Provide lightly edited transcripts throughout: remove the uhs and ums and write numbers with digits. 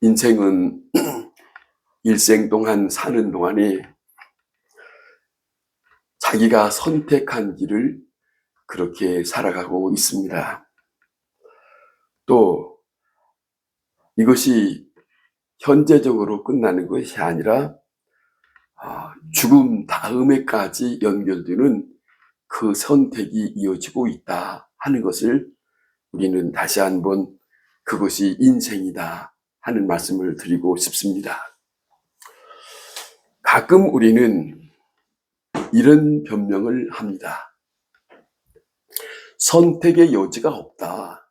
인생은 일생 동안 사는 동안에 자기가 선택한 길을 그렇게 살아가고 있습니다. 또 이것이 현재적으로 끝나는 것이 아니라 죽음 다음에까지 연결되는 그 선택이 이어지고 있다 하는 것을 우리는 다시 한번 그것이 인생이다 하는 말씀을 드리고 싶습니다. 가끔 우리는 이런 변명을 합니다. 선택의 여지가 없다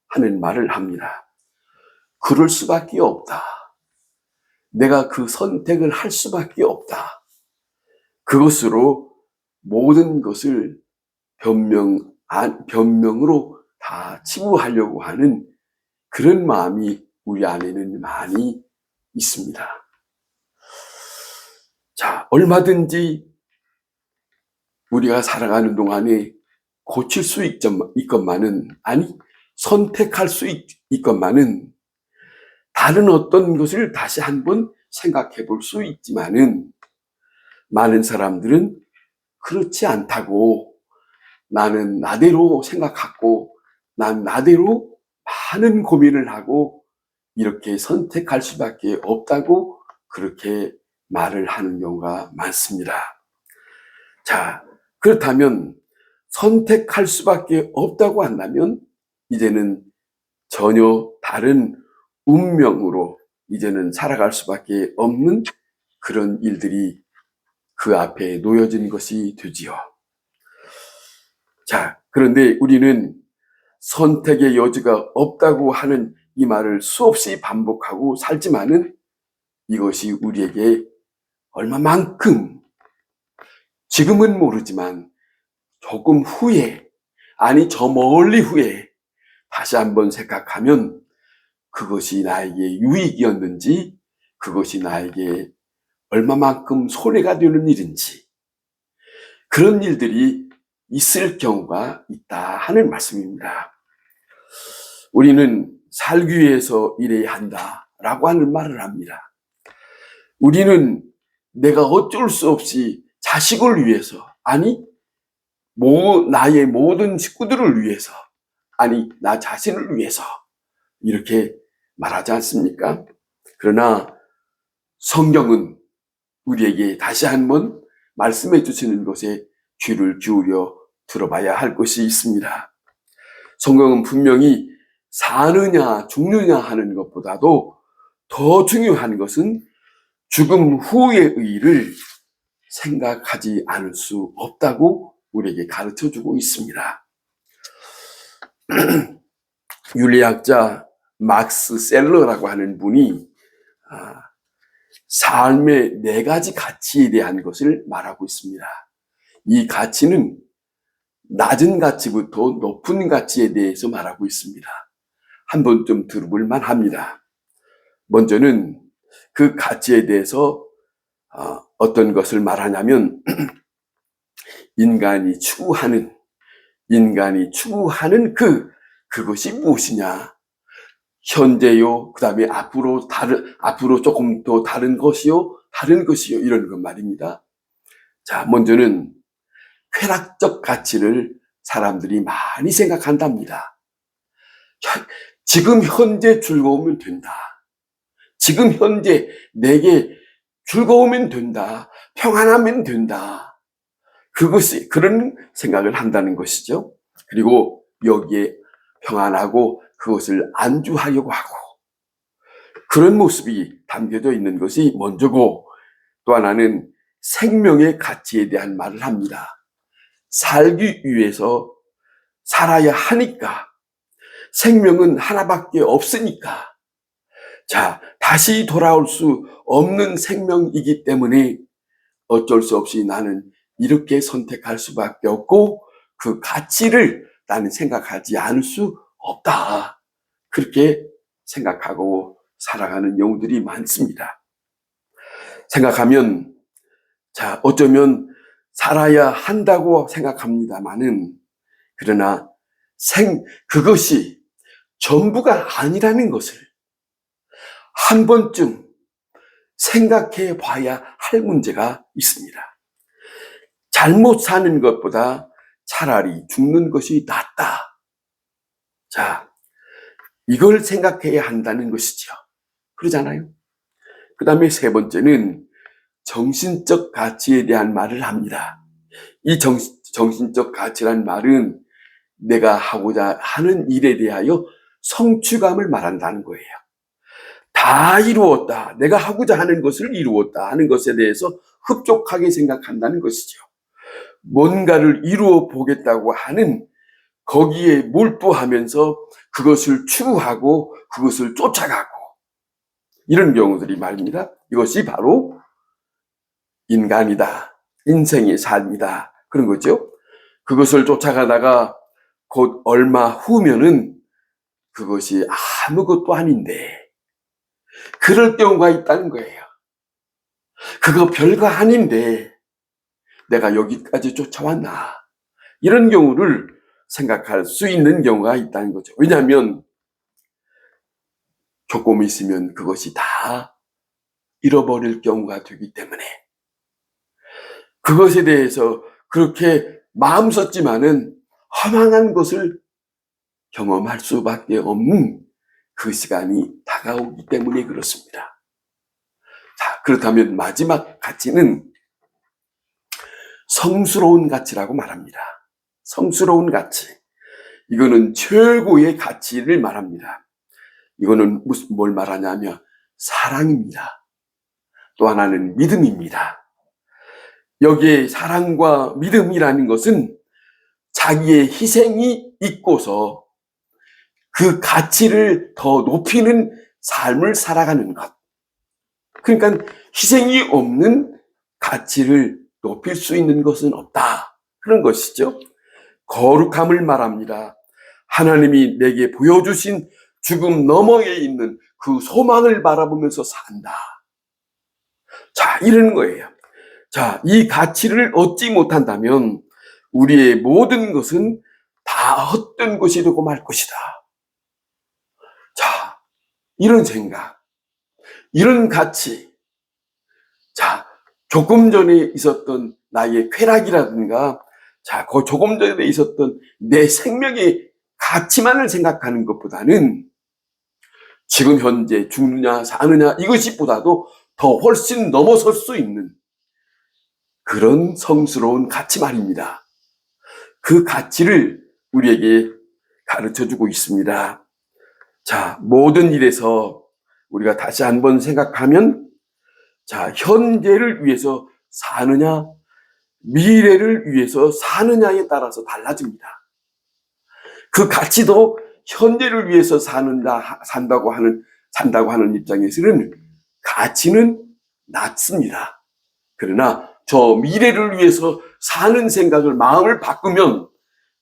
하는 말을 합니다. 그럴 수밖에 없다. 내가 그 선택을 할 수밖에 없다. 그것으로 모든 것을 변명으로 다 치부하려고 하는 그런 마음이 우리 안에는 많이 있습니다. 자, 얼마든지 우리가 살아가는 동안에 고칠 수 있건만은, 아니 선택할 수 있건만은 다른 어떤 것을 다시 한번 생각해 볼 수 있지만은 많은 사람들은 그렇지 않다고, 나는 나대로 생각하고 난 나대로 많은 고민을 하고 이렇게 선택할 수밖에 없다고 그렇게 말을 하는 경우가 많습니다. 자, 그렇다면 선택할 수밖에 없다고 한다면 이제는 전혀 다른 운명으로 이제는 살아갈 수밖에 없는 그런 일들이 그 앞에 놓여진 것이 되지요. 자, 그런데 우리는 선택의 여지가 없다고 하는 이 말을 수없이 반복하고 살지만은 이것이 우리에게 얼마만큼, 지금은 모르지만 조금 후에, 아니 저 멀리 후에 다시 한번 생각하면 그것이 나에게 유익이었는지, 그것이 나에게 얼마만큼 손해가 되는 일인지, 그런 일들이 있을 경우가 있다 하는 말씀입니다. 우리는 살기 위해서 일해야 한다라고 하는 말을 합니다. 우리는 내가 어쩔 수 없이 자식을 위해서, 아니 나의 모든 식구들을 위해서, 아니 나 자신을 위해서 이렇게 말하지 않습니까? 그러나 성경은 우리에게 다시 한번 말씀해 주시는 것에 귀를 기울여 들어봐야 할 것이 있습니다. 성경은 분명히 사느냐 죽느냐 하는 것보다도 더 중요한 것은 죽음 후의 의의를 생각하지 않을 수 없다고 우리에게 가르쳐주고 있습니다. 윤리학자 막스 셀러라고 하는 분이 삶의 4가지 가치에 대한 것을 말하고 있습니다. 이 가치는 낮은 가치부터 높은 가치에 대해서 말하고 있습니다. 한번 좀 들어볼 만합니다. 먼저는 그 가치에 대해서 어떤 것을 말하냐면 인간이 추구하는 그것이 무엇이냐, 현재요, 그 다음에 앞으로 조금 더 다른 것이요, 이런 것 말입니다. 자, 먼저는 쾌락적 가치를 사람들이 많이 생각한답니다. 지금 현재 즐거우면 된다. 지금 현재 내게 즐거우면 된다. 평안하면 된다. 그런 생각을 한다는 것이죠. 그리고 여기에 평안하고 그것을 안주하려고 하고, 그런 모습이 담겨져 있는 것이 먼저고, 또 하나는 생명의 가치에 대한 말을 합니다. 살기 위해서 살아야 하니까, 생명은 하나밖에 없으니까, 자, 다시 돌아올 수 없는 생명이기 때문에 어쩔 수 없이 나는 이렇게 선택할 수밖에 없고 그 가치를 나는 생각하지 않을 수 없다. 그렇게 생각하고 살아가는 영웅들이 많습니다. 생각하면, 자, 어쩌면 살아야 한다고 생각합니다만은, 그러나 그것이 전부가 아니라는 것을, 한 번쯤 생각해 봐야 할 문제가 있습니다. 잘못 사는 것보다 차라리 죽는 것이 낫다. 자, 이걸 생각해야 한다는 것이죠. 그러잖아요. 그 다음에 세 번째는 정신적 가치에 대한 말을 합니다. 이 정신적 가치란 말은 내가 하고자 하는 일에 대하여 성취감을 말한다는 거예요. 다 이루었다. 내가 하고자 하는 것을 이루었다 하는 것에 대해서 흡족하게 생각한다는 것이죠. 뭔가를 이루어 보겠다고 하는 거기에 몰두하면서 그것을 추구하고 그것을 쫓아가고 이런 경우들이 말입니다. 이것이 바로 인간이다. 인생의 삶이다. 그런 거죠. 그것을 쫓아가다가 곧 얼마 후면은 그것이 아무것도 아닌데 그럴 경우가 있다는 거예요. 그거 별거 아닌데 내가 여기까지 쫓아왔나. 이런 경우를 생각할 수 있는 경우가 있다는 거죠. 왜냐하면 조금 있으면 그것이 다 잃어버릴 경우가 되기 때문에 그것에 대해서 그렇게 마음 썼지만은 허망한 것을 경험할 수밖에 없는 그 시간이 다가오기 때문에 그렇습니다. 자, 그렇다면 마지막 가치는 성스러운 가치라고 말합니다. 성스러운 가치. 이거는 최고의 가치를 말합니다. 이거는 뭘 말하냐면 사랑입니다. 또 하나는 믿음입니다. 여기에 사랑과 믿음이라는 것은 자기의 희생이 있고서 그 가치를 더 높이는 삶을 살아가는 것. 그러니까 희생이 없는 가치를 높일 수 있는 것은 없다. 그런 것이죠. 거룩함을 말합니다. 하나님이 내게 보여주신 죽음 너머에 있는 그 소망을 바라보면서 산다. 자, 이런 거예요. 자, 이 가치를 얻지 못한다면 우리의 모든 것은 다 헛된 것이 되고 말 것이다. 자, 이런 생각, 이런 가치. 자, 조금 전에 있었던 나의 쾌락이라든가, 자, 그 조금 전에 있었던 내 생명의 가치만을 생각하는 것보다는 지금 현재 죽느냐 사느냐 이것보다도 더 훨씬 넘어설 수 있는 그런 성스러운 가치 말입니다. 그 가치를 우리에게 가르쳐주고 있습니다. 자, 모든 일에서 우리가 다시 한번 생각하면, 자, 현재를 위해서 사느냐, 미래를 위해서 사느냐에 따라서 달라집니다. 그 가치도 현재를 위해서 산다고 하는 입장에서는 가치는 낮습니다. 그러나 저 미래를 위해서 사는 생각을, 마음을 바꾸면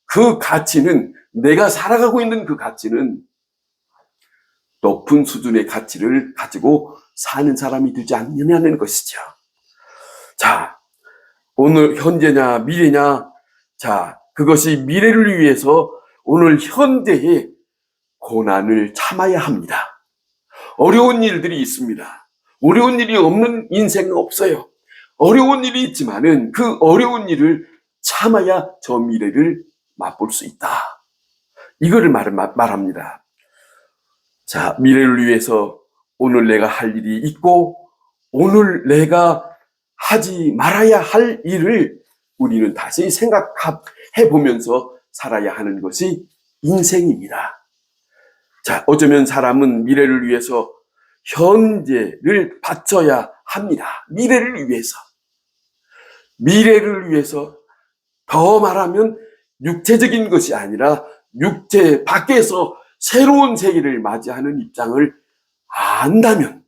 그 가치는, 내가 살아가고 있는 그 가치는 높은 수준의 가치를 가지고 사는 사람이 되지 않느냐는 것이죠. 자, 오늘 현재냐 미래냐, 자, 그것이 미래를 위해서 오늘 현재의 고난을 참아야 합니다. 어려운 일들이 있습니다. 어려운 일이 없는 인생은 없어요. 어려운 일이 있지만은 그 어려운 일을 참아야 저 미래를 맛볼 수 있다. 이거를 말합니다. 자, 미래를 위해서 오늘 내가 할 일이 있고 오늘 내가 하지 말아야 할 일을 우리는 다시 생각해 보면서 살아야 하는 것이 인생입니다. 자, 어쩌면 사람은 미래를 위해서 현재를 바쳐야 합니다. 미래를 위해서. 미래를 위해서, 더 말하면 육체적인 것이 아니라 육체 밖에서 새로운 세계를 맞이하는 입장을 안다면,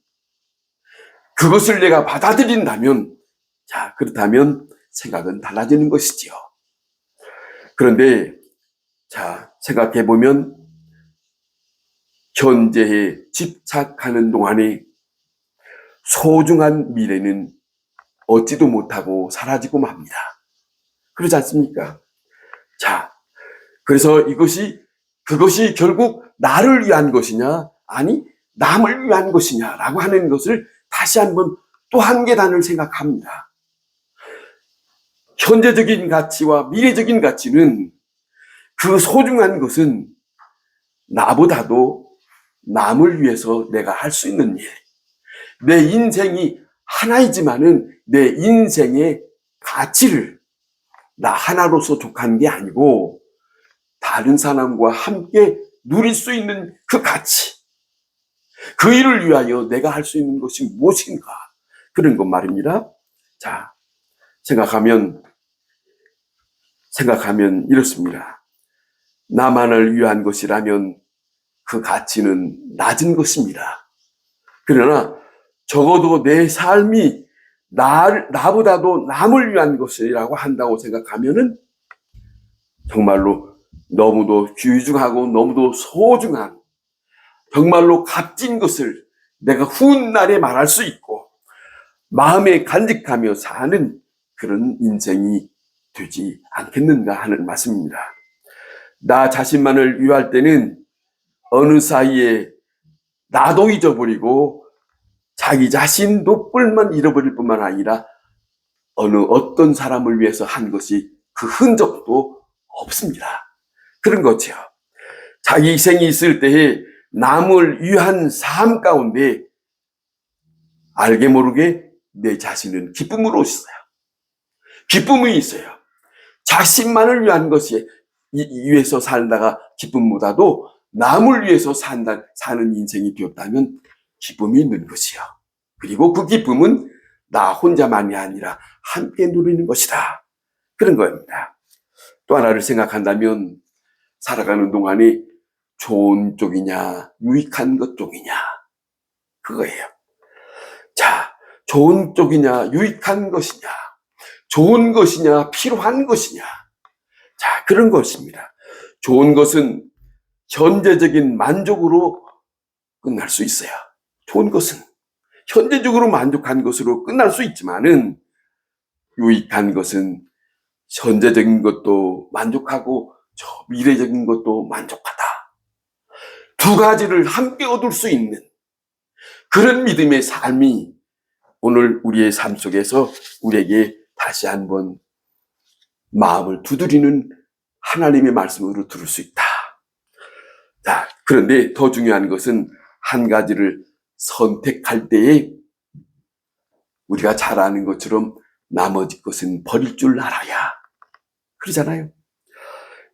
그것을 내가 받아들인다면, 자, 그렇다면 생각은 달라지는 것이지요. 그런데, 자, 생각해보면, 현재에 집착하는 동안에 소중한 미래는 얻지도 못하고 사라지고 맙니다. 그렇지 않습니까? 자, 그래서 그것이 결국 나를 위한 것이냐? 아니, 남을 위한 것이냐라고 하는 것을 다시 한번 또 한 계단을 생각합니다. 현재적인 가치와 미래적인 가치는 그 소중한 것은 나보다도 남을 위해서 내가 할 수 있는 일. 내 인생이 하나이지만은 내 인생의 가치를 나 하나로서 족한 게 아니고 다른 사람과 함께 누릴 수 있는 그 가치. 그 일을 위하여 내가 할 수 있는 것이 무엇인가. 그런 것 말입니다. 자, 생각하면 이렇습니다. 나만을 위한 것이라면 그 가치는 낮은 것입니다. 그러나 적어도 내 삶이 나보다도 남을 위한 것이라고 한다고 생각하면은 정말로 너무도 귀중하고 너무도 소중한 정말로 값진 것을 내가 훗날에 말할 수 있고 마음에 간직하며 사는 그런 인생이 되지 않겠는가 하는 말씀입니다. 나 자신만을 위할 때는 어느 사이에 나도 잊어버리고 자기 자신도 뿔만 잃어버릴 뿐만 아니라 어떤 사람을 위해서 한 것이 그 흔적도 없습니다. 그런 거죠. 자기 희생이 있을 때에 남을 위한 삶 가운데 알게 모르게 내 자신은 기쁨으로 있어요. 기쁨이 있어요. 자신만을 위한 것이 위해서 살다가 기쁨보다도 남을 위해서 사는 인생이 되었다면 기쁨이 있는 것이요. 그리고 그 기쁨은 나 혼자만이 아니라 함께 누리는 것이다. 그런 겁니다. 또 하나를 생각한다면 살아가는 동안에 좋은 쪽이냐 유익한 것 쪽이냐 그거예요. 자, 좋은 쪽이냐 유익한 것이냐 좋은 것이냐 필요한 것이냐 자, 그런 것입니다. 좋은 것은 현재적인 만족으로 끝날 수 있어요. 좋은 것은 현재적으로 만족한 것으로 끝날 수 있지만은 유익한 것은 현재적인 것도 만족하고 저 미래적인 것도 만족하다. 두 가지를 함께 얻을 수 있는 그런 믿음의 삶이 오늘 우리의 삶 속에서 우리에게 다시 한번 마음을 두드리는 하나님의 말씀으로 들을 수 있다. 자, 그런데 더 중요한 것은 한 가지를 선택할 때에 우리가 잘 아는 것처럼 나머지 것은 버릴 줄 알아야 그러잖아요.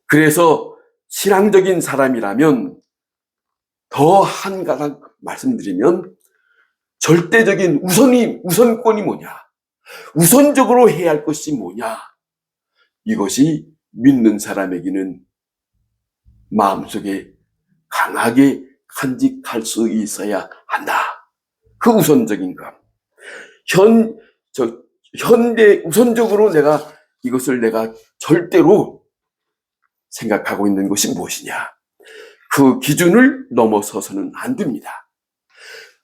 그래서 신앙적인 사람이라면 더 한 가닥 말씀드리면 절대적인 우선권이 뭐냐? 우선적으로 해야 할 것이 뭐냐? 이것이 믿는 사람에게는 마음속에 강하게 간직할 수 있어야 한다. 그 우선적인 것. 현대 우선적으로 이것을 내가 절대로 생각하고 있는 것이 무엇이냐? 그 기준을 넘어서서는 안 됩니다.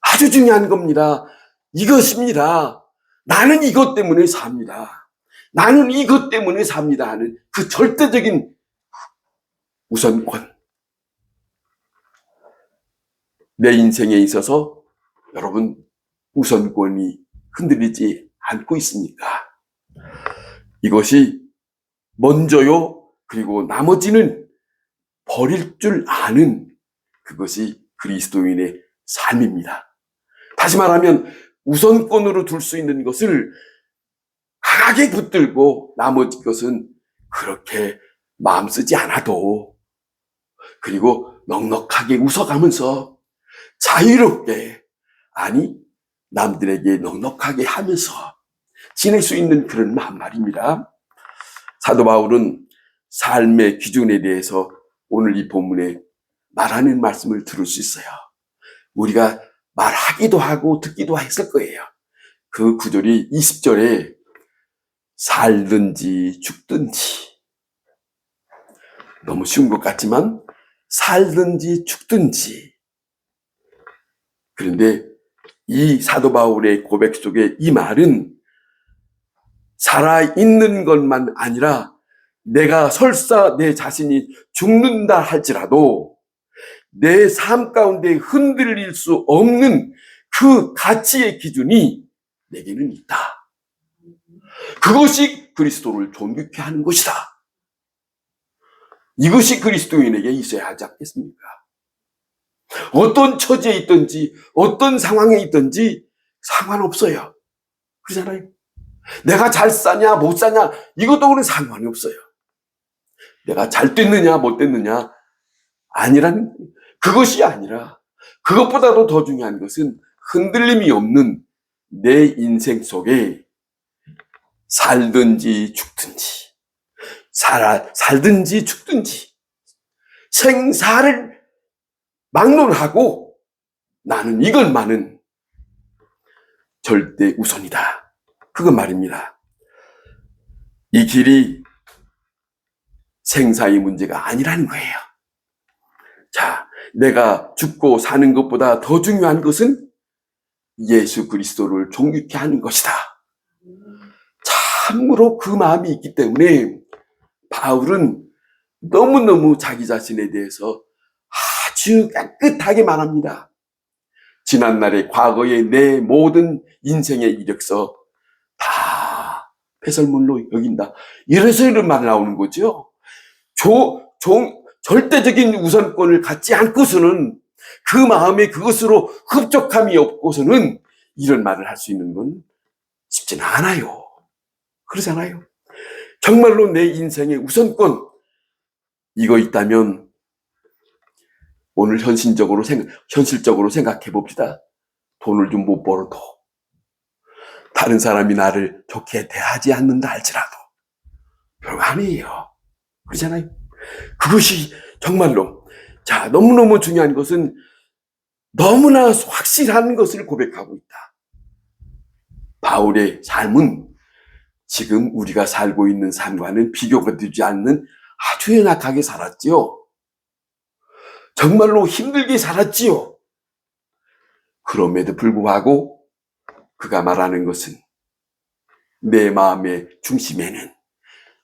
아주 중요한 겁니다. 이것입니다. 나는 이것 때문에 삽니다. 나는 이것 때문에 삽니다 하는 그 절대적인 우선권. 내 인생에 있어서 여러분 우선권이 흔들리지 않고 있습니까? 이것이 먼저요. 그리고 나머지는 버릴 줄 아는 그것이 그리스도인의 삶입니다. 다시 말하면 우선권으로 둘 수 있는 것을 강하게 붙들고 나머지 것은 그렇게 마음 쓰지 않아도 그리고 넉넉하게 웃어가면서 자유롭게 아니 남들에게 넉넉하게 하면서 지낼 수 있는 그런 말입니다. 사도 바울은 삶의 기준에 대해서 오늘 이 본문에 말하는 말씀을 들을 수 있어요. 우리가 말하기도 하고 듣기도 했을 거예요. 그 구절이 20절에 살든지 죽든지 너무 쉬운 것 같지만 살든지 죽든지 그런데 이 사도 바울의 고백 속에 이 말은 살아있는 것만 아니라 내가 설사 내 자신이 죽는다 할지라도 내 삶 가운데 흔들릴 수 없는 그 가치의 기준이 내게는 있다. 그것이 그리스도를 존귀케 하는 것이다. 이것이 그리스도인에게 있어야 하지 않겠습니까? 어떤 처지에 있든지 어떤 상황에 있든지 상관없어요. 그러잖아요. 내가 잘 사냐 못 사냐 이것도 상관이 없어요. 내가 잘 됐느냐 못 됐느냐 그것이 아니라 그것보다도 더 중요한 것은 흔들림이 없는 내 인생 속에 살든지 죽든지 살든지 죽든지 생사를 막론하고 나는 이것만은 절대 우선이다. 그거 말입니다. 이 길이 생사의 문제가 아니라는 거예요. 자, 내가 죽고 사는 것보다 더 중요한 것은 예수 그리스도를 존귀케 하는 것이다. 참으로 그 마음이 있기 때문에 바울은 너무너무 자기 자신에 대해서 아주 깨끗하게 말합니다. 지난날의 과거의 내 모든 인생의 이력서 다 배설물로 여긴다. 이래서 이런 말이 나오는 거죠. 절대적인 우선권을 갖지 않고서는 그 마음에 그것으로 흡족함이 없고서는 이런 말을 할 수 있는 건 쉽지는 않아요. 그러잖아요. 정말로 내 인생의 우선권 이거 있다면 오늘 현실적으로 생각해 봅시다. 돈을 좀 못 벌어도 다른 사람이 나를 좋게 대하지 않는다 할지라도 별거 아니에요. 그러잖아요. 그것이 정말로 자 너무너무 중요한 것은 너무나 확실한 것을 고백하고 있다. 바울의 삶은 지금 우리가 살고 있는 삶과는 비교가 되지 않는 아주 연약하게 살았지요. 정말로 힘들게 살았지요. 그럼에도 불구하고 그가 말하는 것은 내 마음의 중심에는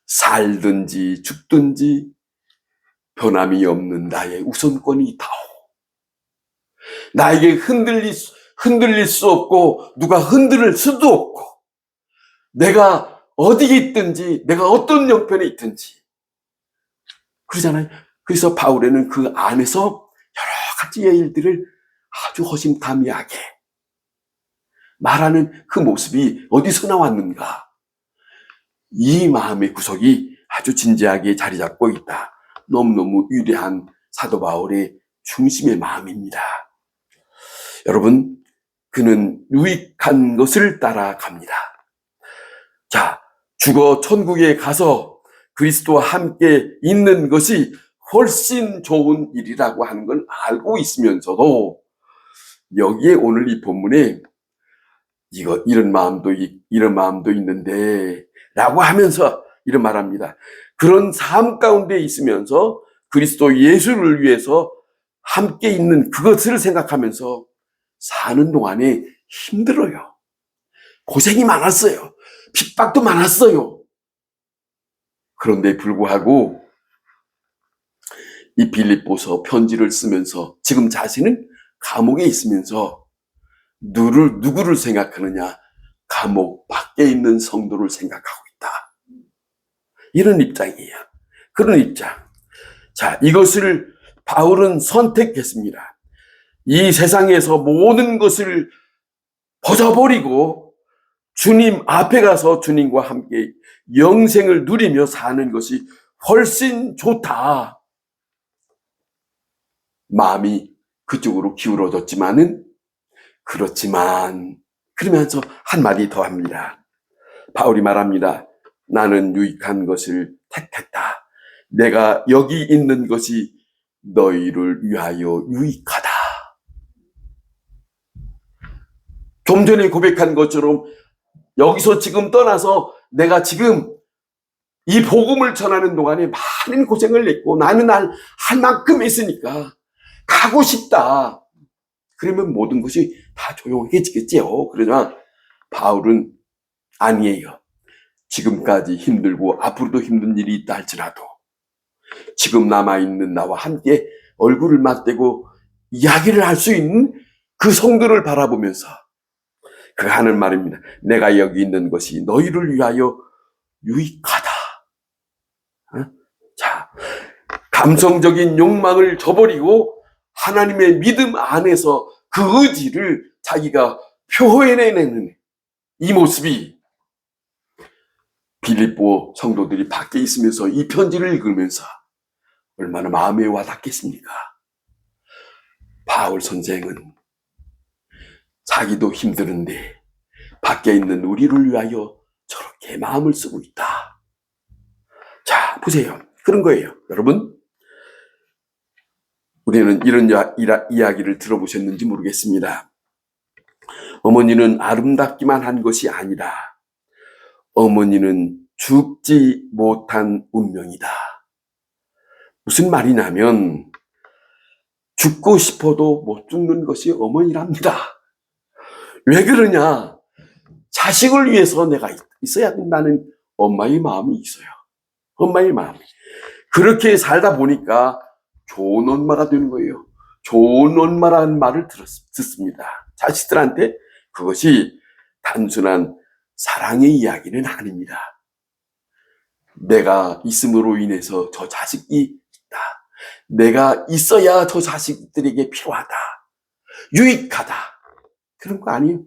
살든지 죽든지 변함이 없는 나의 우선권이 있다오. 나에게 흔들릴 수 없고 누가 흔들릴 수도 없고 내가 어디에 있든지 내가 어떤 형편에 있든지 그러잖아요. 그래서 바울에는 그 안에서 여러 가지의 일들을 아주 허심탄회하게 말하는 그 모습이 어디서 나왔는가? 이 마음의 구석이 아주 진지하게 자리 잡고 있다. 너무너무 위대한 사도 바울의 중심의 마음입니다. 여러분, 그는 유익한 것을 따라갑니다. 자, 죽어 천국에 가서 그리스도와 함께 있는 것이 훨씬 좋은 일이라고 하는 걸 알고 있으면서도 여기에 오늘 이 본문에 이런 마음도 있는데 라고 하면서 이런 말합니다. 그런 삶 가운데 있으면서 그리스도 예수를 위해서 함께 있는 그것을 생각하면서 사는 동안에 힘들어요. 고생이 많았어요. 핍박도 많았어요. 그런데 불구하고 이 빌립보서 편지를 쓰면서 지금 자신은 감옥에 있으면서 누구를 생각하느냐? 감옥 밖에 있는 성도를 생각하고 있다. 이런 입장이에요. 그런 입장. 자, 이것을 바울은 선택했습니다. 이 세상에서 모든 것을 벗어버리고 주님 앞에 가서 주님과 함께 영생을 누리며 사는 것이 훨씬 좋다. 마음이 그쪽으로 기울어졌지만은 그러면서 한마디 더 합니다. 바울이 말합니다. 나는 유익한 것을 택했다. 내가 여기 있는 것이 너희를 위하여 유익하다. 좀 전에 고백한 것처럼 여기서 지금 떠나서 내가 지금 이 복음을 전하는 동안에 많은 고생을 했고 나는 할 만큼 했으니까 가고 싶다. 그러면 모든 것이 다 조용해지겠지요. 그러나 바울은 아니에요. 지금까지 힘들고 앞으로도 힘든 일이 있다 할지라도 지금 남아있는 나와 함께 얼굴을 맞대고 이야기를 할 수 있는 그 성도를 바라보면서 그가 하는 말입니다. 내가 여기 있는 것이 너희를 위하여 유익하다. 자, 감성적인 욕망을 저버리고 하나님의 믿음 안에서 그 의지를 자기가 표현해내는 이 모습이 빌립보 성도들이 밖에 있으면서 이 편지를 읽으면서 얼마나 마음에 와닿겠습니까? 바울 선생은 자기도 힘드는데 밖에 있는 우리를 위하여 저렇게 마음을 쓰고 있다. 자, 보세요. 그런 거예요. 여러분, 우리는 이런 이야기를 들어보셨는지 모르겠습니다. 어머니는 아름답기만 한 것이 아니라 어머니는 죽지 못한 운명이다. 무슨 말이냐면 죽고 싶어도 못 죽는 것이 어머니랍니다. 왜 그러냐? 자식을 위해서 내가 있어야 된다는 엄마의 마음이 있어요. 엄마의 마음. 그렇게 살다 보니까 좋은 엄마가 되는 거예요. 좋은 엄마라는 말을 듣습니다. 자식들한테. 그것이 단순한 사랑의 이야기는 아닙니다. 내가 있음으로 인해서 저 자식이 있다. 내가 있어야 저 자식들에게 필요하다. 유익하다. 그런 거 아니에요.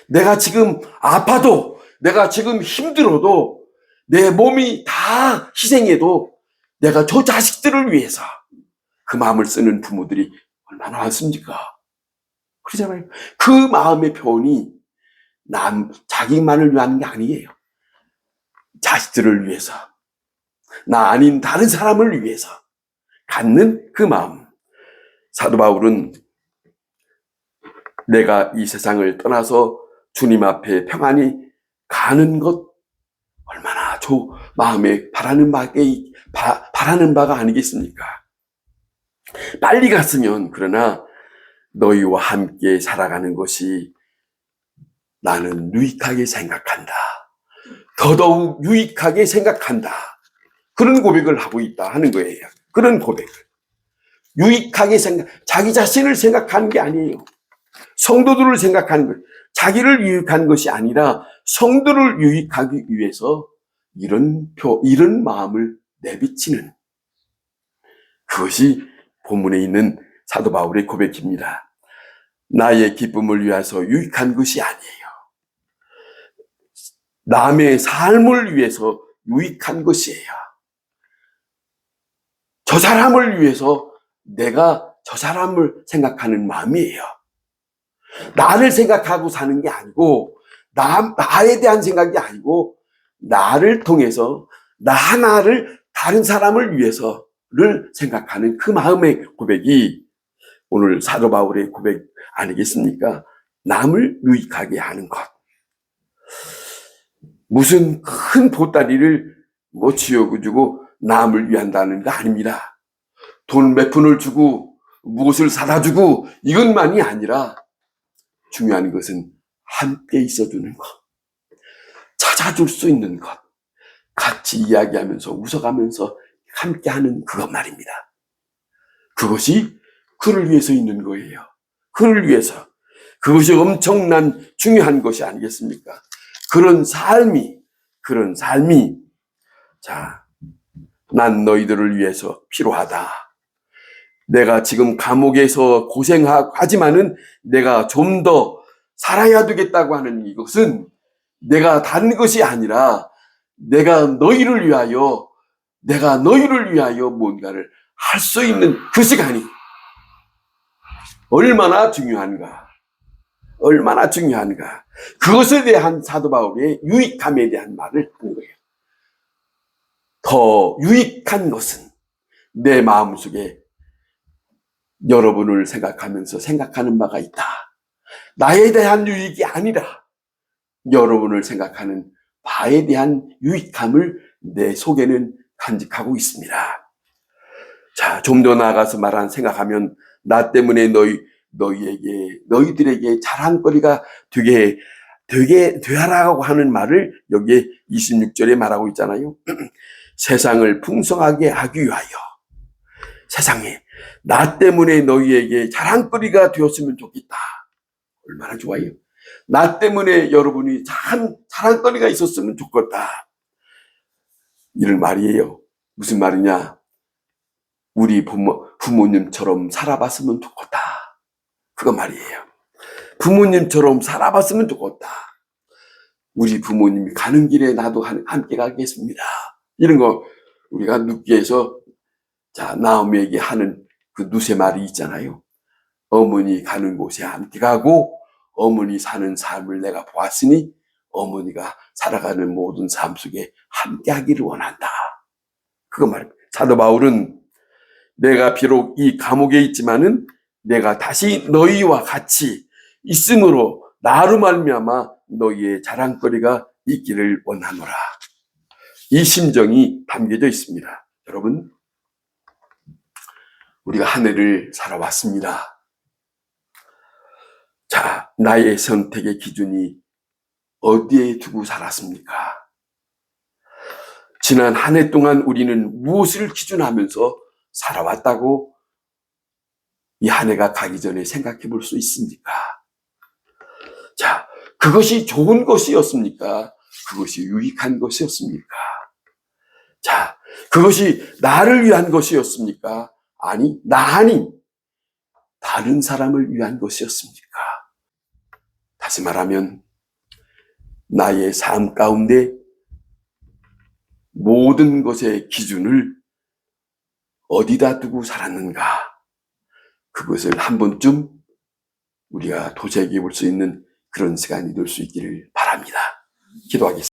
내가 지금 아파도, 내가 지금 힘들어도, 내 몸이 다 희생해도 내가 저 자식들을 위해서 그 마음을 쓰는 부모들이 얼마나 많습니까? 그러잖아요. 그 마음의 표현이 자기만을 위한 게 아니에요. 자식들을 위해서, 나 아닌 다른 사람을 위해서 갖는 그 마음. 사도 바울은 내가 이 세상을 떠나서 주님 앞에 평안히 가는 것 얼마나 마음에 바라는 바가 아니겠습니까? 빨리 갔으면, 그러나 너희와 함께 살아가는 것이 나는 유익하게 생각한다. 더더욱 유익하게 생각한다. 그런 고백을 하고 있다 하는 거예요. 그런 고백을. 유익하게 자기 자신을 생각하는 게 아니에요. 성도들을 생각하는 거예요. 자기를 유익한 것이 아니라 성도를 유익하기 위해서 이런 마음을 내비치는, 그것이 본문에 있는 사도 바울의 고백입니다. 나의 기쁨을 위해서 유익한 것이 아니에요. 남의 삶을 위해서 유익한 것이에요. 저 사람을 위해서 내가 저 사람을 생각하는 마음이에요. 나를 생각하고 사는 게 아니고, 나에 대한 생각이 아니고, 나를 통해서 나 하나를 다른 사람을 위해서를 생각하는 그 마음의 고백이 오늘 사도 바울의 고백 아니겠습니까? 남을 유익하게 하는 것. 무슨 큰 보따리를 쥐어주고 남을 위한다는 거 아닙니다. 돈 몇 푼을 주고 무엇을 사다 주고 이것만이 아니라 중요한 것은 함께 있어주는 것, 찾아줄 수 있는 것, 같이 이야기하면서 웃어가면서 함께하는 그것 말입니다. 그것이 그를 위해서 있는 거예요. 그를 위해서. 그것이 엄청난 중요한 것이 아니겠습니까? 그런 삶이 자, 난 너희들을 위해서 필요하다. 내가 지금 감옥에서 고생하지만은 내가 좀 더 살아야 되겠다고 하는 이것은 내가 다른 것이 아니라 내가 너희를 위하여 뭔가를 할 수 있는 그 시간이 얼마나 중요한가. 그것에 대한 사도 바울의 유익함에 대한 말을 하는 거예요. 더 유익한 것은 내 마음속에 여러분을 생각하면서 생각하는 바가 있다. 나에 대한 유익이 아니라 여러분을 생각하는 바에 대한 유익함을 내 속에는 간직하고 있습니다. 자, 좀 더 나아가서 생각하면 나 때문에 너희들에게 자랑거리가 되라고 하는 말을 여기에 26절에 말하고 있잖아요. 세상을 풍성하게 하기 위하여, 세상에 나 때문에 너희에게 자랑거리가 되었으면 좋겠다. 얼마나 좋아요. 나 때문에 여러분이 참 자랑거리가 있었으면 좋겠다. 이런 말이에요. 무슨 말이냐? 우리 부모님처럼 살아봤으면 좋겠다. 그거 말이에요. 부모님처럼 살아봤으면 좋겠다. 우리 부모님이 가는 길에 나도 함께 가겠습니다. 이런 거 우리가 눕기에서 자 나오미에게 하는 그 누세 말이 있잖아요. 어머니 가는 곳에 함께 가고 어머니 사는 삶을 내가 보았으니 어머니가 살아가는 모든 삶 속에 함께 하기를 원한다. 그거 말입니다. 사도 바울은 내가 비록 이 감옥에 있지만은 내가 다시 너희와 같이 있음으로 나로 말미암아 너희의 자랑거리가 있기를 원하노라. 이 심정이 담겨져 있습니다. 여러분, 우리가 한 해를 살아왔습니다. 자, 나의 선택의 기준이 어디에 두고 살았습니까? 지난 한 해 동안 우리는 무엇을 기준하면서 살아왔다고 이 한 해가 가기 전에 생각해 볼 수 있습니까? 자, 그것이 좋은 것이었습니까? 그것이 유익한 것이었습니까? 자, 그것이 나를 위한 것이었습니까? 아니, 나 아닌 다른 사람을 위한 것이었습니까? 다시 말하면 나의 삶 가운데 모든 것의 기준을 어디다 두고 살았는가? 그것을 한 번쯤 우리가 도색해 볼 수 있는 그런 시간이 될 수 있기를 바랍니다. 기도하겠습니다.